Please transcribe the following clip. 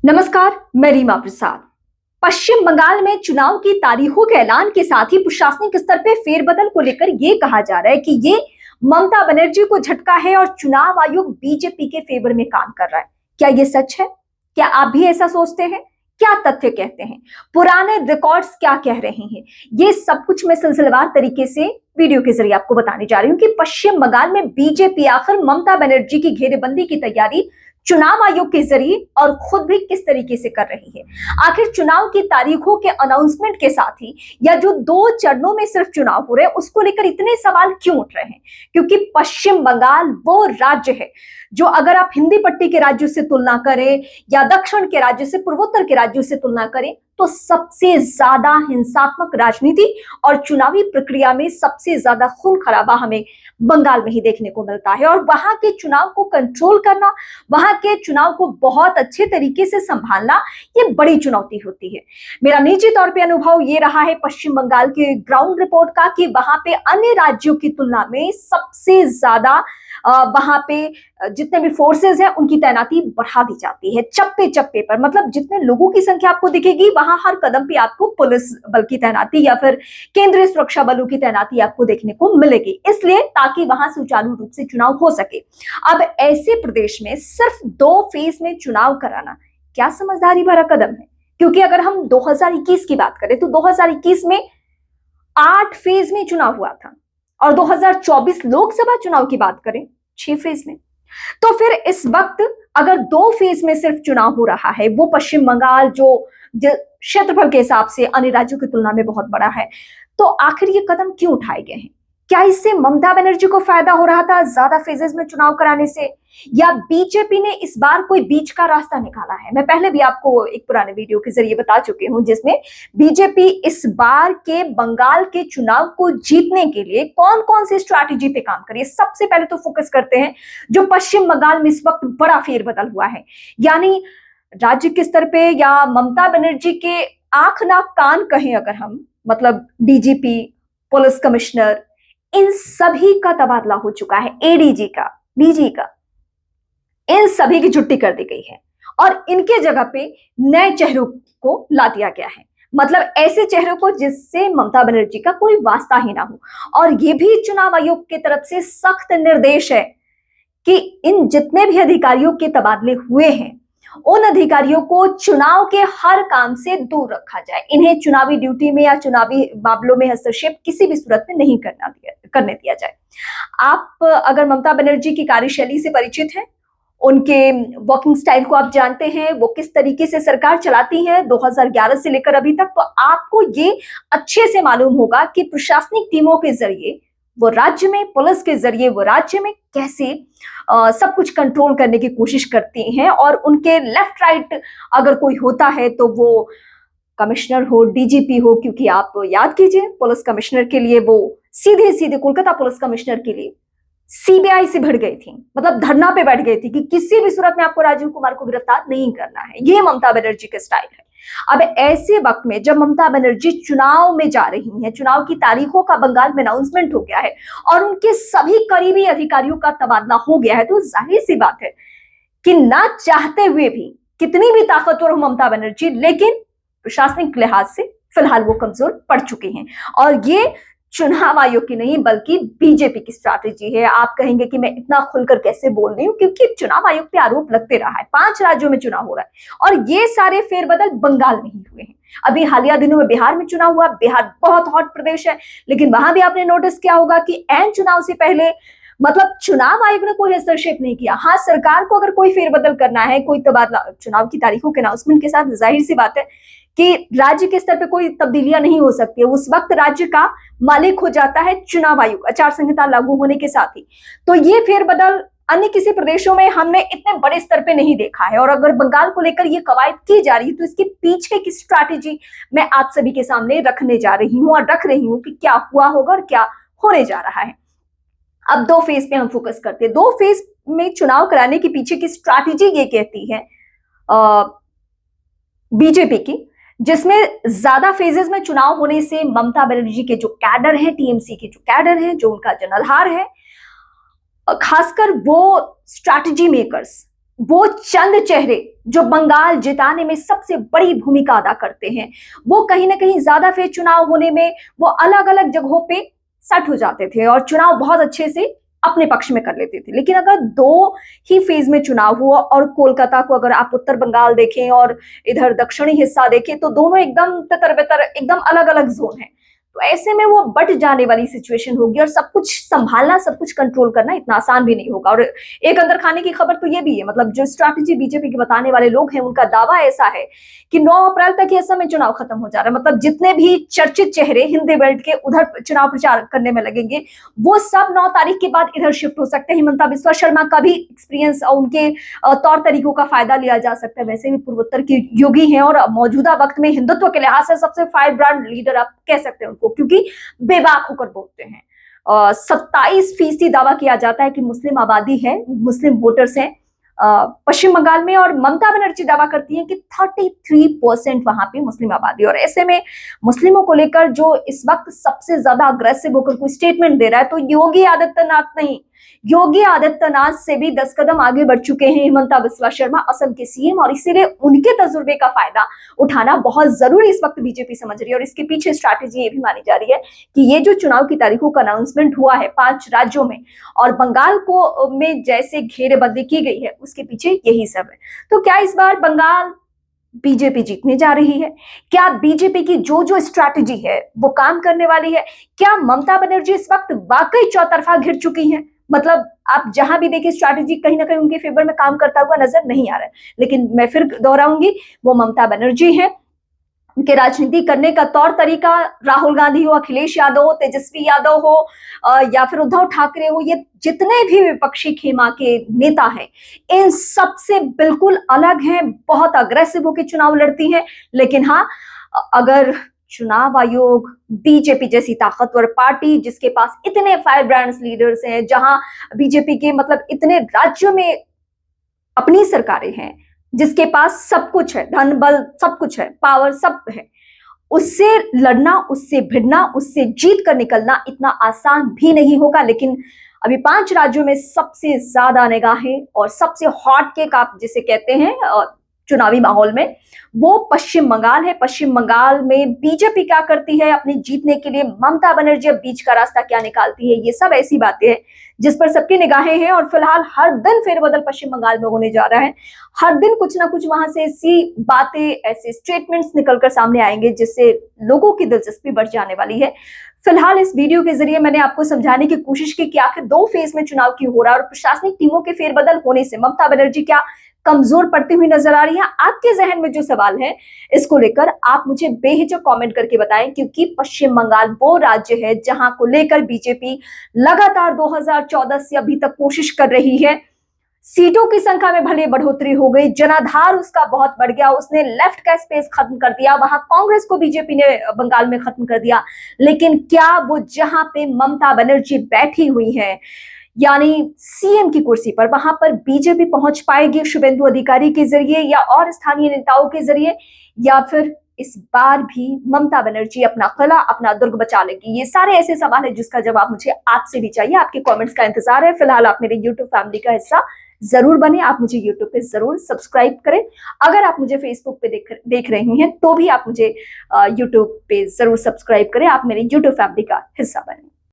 नमस्कार, मैं रीमा प्रसाद। पश्चिम बंगाल में चुनाव की तारीखों के ऐलान के साथ ही प्रशासनिक स्तर पे फेरबदल को लेकर ये कहा जा रहा है कि ये ममता बनर्जी को झटका है और चुनाव आयोग बीजेपी के फेवर में काम कर रहा है। क्या ये सच है? क्या आप भी ऐसा सोचते हैं? क्या तथ्य कहते हैं? पुराने रिकॉर्ड्स क्या कह रहे हैं? ये सब कुछ मैं सिलसिलेवार तरीके से वीडियो के जरिए आपको बताने जा रही हूँ कि पश्चिम बंगाल में बीजेपी आखिर ममता बनर्जी की घेरेबंदी की तैयारी चुनाव आयोग के जरिए और खुद भी किस तरीके से कर रही है। आखिर चुनाव की तारीखों के अनाउंसमेंट के साथ ही या जो 2 चरणों में सिर्फ चुनाव हो रहे हैं उसको लेकर इतने सवाल क्यों उठ रहे हैं? क्योंकि पश्चिम बंगाल वो राज्य है जो अगर आप हिंदी पट्टी के राज्यों से तुलना करें या दक्षिण के राज्यों से, पूर्वोत्तर के राज्यों से तुलना करें तो सबसे ज्यादा हिंसात्मक राजनीति और चुनावी प्रक्रिया में सबसे ज्यादा खून खराबा हमें बंगाल में ही देखने को मिलता है। और वहां के चुनाव को कंट्रोल करना, वहां के चुनाव को बहुत अच्छे तरीके से संभालना, ये बड़ी चुनौती होती है। मेरा निजी तौर पे अनुभव ये रहा है पश्चिम बंगाल के ग्राउंड रिपोर्ट का कि वहां पे अन्य राज्यों की तुलना में सबसे ज्यादा वहां पे जितने भी फोर्सेस हैं उनकी तैनाती बढ़ा दी जाती है चप्पे चप्पे पर। मतलब जितने लोगों की संख्या आपको दिखेगी वहां हर कदम पे आपको पुलिस बल की तैनाती या फिर केंद्रीय सुरक्षा बलों की तैनाती आपको देखने को मिलेगी, इसलिए ताकि वहां सुचारू रूप से चुनाव हो सके। अब ऐसे प्रदेश में सिर्फ 2 फेज में चुनाव कराना क्या समझदारी भरा कदम है? क्योंकि अगर हम 2021 की बात करें तो 2021 में 8 फेज में चुनाव हुआ था और 2024 लोकसभा चुनाव की बात करें 6 फेज में। तो फिर इस वक्त अगर 2 फेज में सिर्फ चुनाव हो रहा है, वो पश्चिम बंगाल जो क्षेत्रफल के हिसाब से अन्य राज्यों की तुलना में बहुत बड़ा है, तो आखिर ये कदम क्यों उठाए गए हैं? क्या इससे ममता बनर्जी को फायदा हो रहा था ज्यादा फेजेस में चुनाव कराने से, या बीजेपी ने इस बार कोई बीच का रास्ता निकाला है? मैं पहले भी आपको एक पुराने वीडियो के जरिए बता चुकी हूं जिसमें बीजेपी इस बार के बंगाल के चुनाव को जीतने के लिए कौन कौन सी स्ट्रैटेजी पे काम करिए। सबसे पहले तो फोकस करते हैं जो पश्चिम बंगाल में इस वक्त बड़ा फेरबदल हुआ है, यानी राज्य के स्तर पे या ममता बनर्जी के आंख नाक कान कहें अगर हम, मतलब डीजीपी, पुलिस कमिश्नर, इन सभी का तबादला हो चुका है। एडीजी का, डीजी का, इन सभी की छुट्टी कर दी गई है और इनके जगह पे नए चेहरों को ला दिया गया है। मतलब ऐसे चेहरों को जिससे ममता बनर्जी का कोई वास्ता ही ना हो। और ये भी चुनाव आयोग की तरफ से सख्त निर्देश है कि इन जितने भी अधिकारियों के तबादले हुए हैं उन अधिकारियों को चुनाव के हर काम से दूर रखा जाए। इन्हें चुनावी ड्यूटी में या चुनावी मामलों में हस्तक्षेप किसी भी सूरत में नहीं करने दिया जाए। आप अगर ममता बनर्जी की कार्यशैली से परिचित हैं, उनके वर्किंग स्टाइल को आप जानते हैं, वो किस तरीके से सरकार चलाती है 2011 से लेकर अभी तक, तो आपको ये अच्छे से मालूम होगा कि प्रशासनिक टीमों के जरिए वो राज्य में, पुलिस के जरिए वो राज्य में कैसे सब कुछ कंट्रोल करने की कोशिश करती हैं। और उनके लेफ्ट राइट अगर कोई होता है तो वो कमिश्नर हो, डीजीपी हो, क्योंकि आप याद कीजिए पुलिस कमिश्नर के लिए वो सीधे सीधे कोलकाता पुलिस कमिश्नर के लिए सीबीआई से भिड़ गई थी, मतलब धरना पे बैठ गई थी कि किसी भी सूरत में आपको राजीव कुमार को गिरफ्तार नहीं करना है। ये ममता बनर्जी का स्टाइल है। अब ऐसे वक्त में जब ममता बनर्जी चुनाव में जा रही हैं, चुनाव की तारीखों का बंगाल में अनाउंसमेंट हो गया है और उनके सभी करीबी अधिकारियों का तबादला हो गया है, तो जाहिर सी बात है कि ना चाहते हुए भी, कितनी भी ताकतवर हो ममता बनर्जी, लेकिन प्रशासनिक लिहाज से फिलहाल वो कमजोर पड़ चुके हैं। और ये चुनाव आयोग की नहीं बल्कि बीजेपी की स्ट्रैटेजी है। आप कहेंगे कि मैं इतना खुलकर कैसे बोल रही हूं, क्योंकि चुनाव आयोग पे आरोप लगते रहा है। 5 राज्यों में चुनाव हो रहा है और ये सारे फेरबदल बंगाल में ही हुए हैं। अभी हालिया दिनों में बिहार में चुनाव हुआ। बिहार बहुत हॉट प्रदेश है, लेकिन वहां भी आपने नोटिस किया होगा कि ऐन चुनाव से पहले, मतलब चुनाव आयोग ने कोई हस्तक्षेप नहीं किया। हाँ, सरकार को अगर कोई फेरबदल करना है, कोई तबादला चुनाव की तारीखों के अनाउंसमेंट के साथ, जाहिर सी बात है कि राज्य के स्तर पे कोई तब्दीलियां नहीं हो सकती है। उस वक्त राज्य का मालिक हो जाता है चुनाव आयोग, आचार संहिता लागू होने के साथ ही। तो ये फेरबदल अन्य किसी प्रदेशों में हमने इतने बड़े स्तर पे नहीं देखा है। और अगर बंगाल को लेकर ये कवायद की जा रही है तो इसके पीछे की स्ट्रैटेजी मैं आप सभी के सामने रखने जा रही हूं और रख रही हूं कि क्या हुआ होगा और क्या होने जा रहा है। अब 2 फेज पे हम फोकस करते हैं। 2 फेज में चुनाव कराने के पीछे की स्ट्रैटेजी ये कहती है बीजेपी की, जिसमें ज्यादा फेजेस में चुनाव होने से ममता बनर्जी के जो कैडर है, टीएमसी के जो कैडर है, जो उनका जनाधार है, खासकर वो स्ट्रैटेजी मेकर्स वो चंद चेहरे जो बंगाल जिताने में सबसे बड़ी भूमिका अदा करते हैं, वो कहीं ना कहीं ज्यादा फेज चुनाव होने में वो अलग अलग जगहों पे सेट हो जाते थे और चुनाव बहुत अच्छे से अपने पक्ष में कर लेते थे। लेकिन अगर दो ही फेज में चुनाव हुआ और कोलकाता को अगर आप उत्तर बंगाल देखें और इधर दक्षिणी हिस्सा देखें तो दोनों एकदम तितर बितर एकदम अलग अलग जोन है। तो ऐसे में वो बट जाने वाली सिचुएशन होगी और सब कुछ संभालना, सब कुछ कंट्रोल करना इतना आसान भी नहीं होगा। और एक अंदर खाने की खबर तो ये भी है, मतलब जो स्ट्रैटेजी बीजेपी के बताने वाले लोग हैं उनका दावा ऐसा है कि 9 अप्रैल तक ये समय चुनाव खत्म हो जा रहा है। मतलब जितने भी चर्चित चेहरे हिंदी बेल्ट के उधर चुनाव प्रचार करने में लगेंगे वो सब 9 तारीख के बाद इधर शिफ्ट हो सकते हैं। हिमंता बिस्वा शर्मा का भी एक्सपीरियंस और उनके तौर तरीकों का फायदा लिया जा सकता है। वैसे भी पूर्वोत्तर के योगी हैं और मौजूदा वक्त में हिंदुत्व के लिहाज से सबसे फायर ब्रांड लीडर आप कह सकते हैं उनको, क्योंकि बेबाक होकर बोलते हैं। 27% दावा किया जाता है कि मुस्लिम आबादी है, मुस्लिम वोटर्स हैं पश्चिम बंगाल में, और ममता बनर्जी दावा करती है कि 33% वहां पे मुस्लिम आबादी। और ऐसे में मुस्लिमों को लेकर जो इस वक्त सबसे ज्यादा अग्रेसिव होकर कोई स्टेटमेंट दे रहा है तो योगी आदित्यनाथ नहीं, योगी आदित्यनाथ से भी 10 कदम आगे बढ़ चुके हैं हिमंता बिस्वा शर्मा, असम के सीएम, और इसीलिए उनके तजुर्बे का फायदा उठाना बहुत जरूरी इस वक्त बीजेपी समझ रही है। और इसके पीछे स्ट्रैटेजी ये भी मानी जा रही है कि ये जो चुनाव की तारीखों का अनाउंसमेंट हुआ है 5 राज्यों में और बंगाल को में जैसे घेरेबंदी की गई है उसके पीछे यही सब है। तो क्या इस बार बंगाल बीजेपी जीतने जा रही है? क्या बीजेपी की जो जो स्ट्रैटेजी है वो काम करने वाली है? क्या ममता बनर्जी इस वक्त वाकई चौतरफा घिर चुकी हैं? मतलब आप जहां भी देखिए स्ट्रैटेजी कहीं ना कहीं उनके फेवर में काम करता हुआ नजर नहीं आ रहा है। लेकिन मैं फिर दोहराऊंगी, वो ममता बनर्जी है, उनके राजनीति करने का तौर तरीका, राहुल गांधी हो, अखिलेश यादव हो, तेजस्वी यादव हो या फिर उद्धव ठाकरे हो, ये जितने भी विपक्षी खेमा के नेता हैं इन सबसे बिल्कुल अलग हैं, बहुत अग्रेसिव होकर चुनाव लड़ती हैं। लेकिन हाँ, अगर चुनाव आयोग, बीजेपी जैसी ताकतवर पार्टी जिसके पास इतने फायर ब्रांड्स लीडर्स हैं, जहां बीजेपी के मतलब इतने राज्यों में अपनी सरकारें हैं, जिसके पास सब कुछ है, धन बल सब कुछ है, पावर सब है, उससे लड़ना, उससे भिड़ना, उससे जीत कर निकलना इतना आसान भी नहीं होगा। लेकिन अभी 5 राज्यों में सबसे ज्यादा निगाहें और सबसे हॉट केक आप जिसे कहते हैं चुनावी माहौल में, वो पश्चिम बंगाल है। पश्चिम बंगाल में बीजेपी क्या करती है अपने जीतने के लिए, ममता बनर्जी अब बीच का रास्ता क्या निकालती है, ये सब ऐसी बातें हैं जिस पर सबकी निगाहें हैं। और फिलहाल हर दिन फेरबदल पश्चिम बंगाल में होने जा रहा है, हर दिन कुछ ना कुछ वहां से ऐसी बातें, ऐसे स्टेटमेंट्स निकलकर सामने आएंगे जिससे लोगों की दिलचस्पी बढ़ जाने वाली है। फिलहाल इस वीडियो के जरिए मैंने आपको समझाने की कोशिश की कि आखिर 2 फेज में चुनाव क्यों हो रहा है और प्रशासनिक टीमों के फेरबदल होने से ममता बनर्जी क्या कमजोर पड़ती हुई नजर आ रही है। आपके जहन में जो सवाल है इसको लेकर आप मुझे बेहिचक कमेंट करके बताएं, क्योंकि पश्चिम बंगाल वो राज्य है जहां को लेकर बीजेपी लगातार 2014 से अभी तक कोशिश कर रही है। सीटों की संख्या में भले बढ़ोतरी हो गई, जनाधार उसका बहुत बढ़ गया, उसने लेफ्ट का स्पेस खत्म कर दिया, वहां कांग्रेस को बीजेपी ने बंगाल में खत्म कर दिया। लेकिन क्या वो जहां पे ममता बनर्जी बैठी हुई है यानी सीएम की कुर्सी पर, वहां पर बीजेपी पहुंच पाएगी शुभेंदु अधिकारी के जरिए या और स्थानीय नेताओं के जरिए, या फिर इस बार भी ममता बनर्जी अपना किला, अपना दुर्ग बचा लेगी? ये सारे ऐसे सवाल है जिसका जवाब मुझे आपसे भी चाहिए। आपके कमेंट्स का इंतजार है। फिलहाल आप मेरे यूट्यूब फैमिली का हिस्सा जरूर बने, आप मुझे यूट्यूब पे जरूर सब्सक्राइब करें। अगर आप मुझे फेसबुक पे देख रही हैं तो भी आप मुझे यूट्यूब पे जरूर सब्सक्राइब करें, आप मेरे यूट्यूब फैमिली का हिस्सा बने।